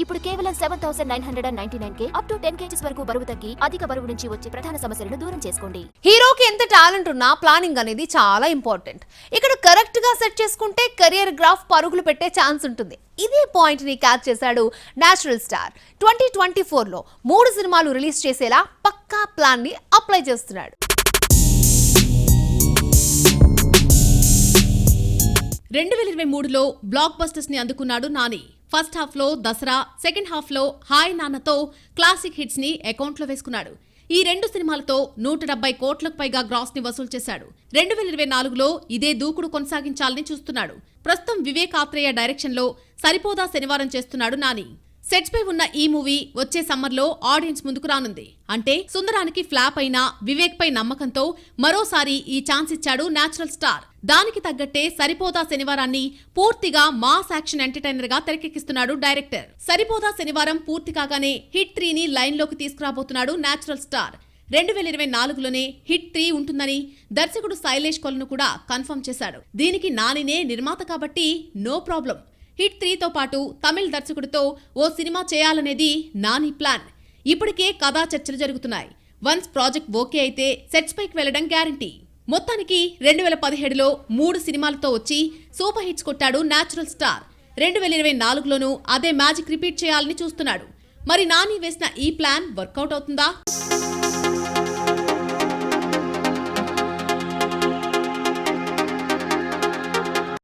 ఇప్పుడు కేవలం 7,999 up to 10 kgs వరకు బరువు తగ్గి అధిక బరువు నుంచి వచ్చే ప్రధాన సమస్యలను దూరం చేసుకోండి. హీరోకి ఎంత టాలెంట్ ఉన్నా ప్లానింగ్ అనేది చాలా ఇంపార్టెంట్. ఇక్కడ కరెక్ట్ గా సెట్ చేసుకుంటే కెరియర్ గ్రాఫ్ పరుగులు పెట్టే ఛాన్స్ ఉంటుంది. ఇదే పాయింట్ ని క్యాచ్ చేశాడు నేచురల్ స్టార్. 2024లో 3 సినిమాలు రిలీజ్ చేసేలా పక్కా ప్లాన్ ని అప్లై చేస్తున్నాడు. 2023లో బ్లాక్ బస్టర్స్ ని అందుకున్నాడు నాని. ఫస్ట్ హాఫ్ లో దసరా, సెకండ్ హాఫ్ లో హాయ్ నాన్నతో క్లాసిక్ హిట్స్ ని అకౌంట్ లో వేసుకున్నాడు. ఈ 2 సినిమాలతో 170 కోట్లకు పైగా గ్రాస్ ని వసూలు చేశాడు. 2024లో ఇదే దూకుడు కొనసాగించాలని చూస్తున్నాడు. ప్రస్తుతం వివేక్ ఆత్రేయ డైరెక్షన్ లో సరిపోదా శనివారం చేస్తున్నాడు నాని. సెట్స్ పై ఉన్న ఈ మూవీ వచ్చే సమ్మర్ లో ఆడియన్స్ ముందుకు రానుంది. అంటే సుందరానికి ఫ్లాప్ అయినా వివేక్ పై నమ్మకంతో మరోసారి ఈ ఛాన్స్ ఇచ్చాడు నేచురల్ స్టార్. దానికి తగ్గట్టే సరిపోదా శనివారాన్ని పూర్తిగా మాస్ యాక్షన్ ఎంటర్టైనర్ గా తెరకెక్కిస్తున్నాడు డైరెక్టర్. సరిపోదా శనివారం పూర్తి కాగానే హిట్ 3ని లైన్ లోకి తీసుకురాబోతున్నాడు నేచురల్ స్టార్. 2024లోనే హిట్ 3 ఉంటుందని దర్శకుడు శైలేష్ కొలను కూడా కన్ఫర్మ్ చేశాడు. దీనికి నానినే నిర్మాత కాబట్టి నో ప్రాబ్లం. హిట్ 3తో పాటు తమిళ దర్శకుడితో ఓ సినిమా చేయాలనేది నాని ప్లాన్. ఇప్పటికే కథా చర్చలు జరుగుతున్నాయి. వన్స్ ప్రాజెక్ట్ ఓకే అయితే సెట్స్ పైకి వెళ్లడం గ్యారంటీ. మొత్తానికి 2017లో 3 సినిమాలతో వచ్చి సూపర్ హిట్స్ కొట్టాడు నేచురల్ స్టార్. 2024లోనూ అదే మ్యాజిక్ రిపీట్ చేయాలని చూస్తున్నాడు. మరి నాని వేసిన ఈ ప్లాన్ వర్కౌట్ అవుతుందా?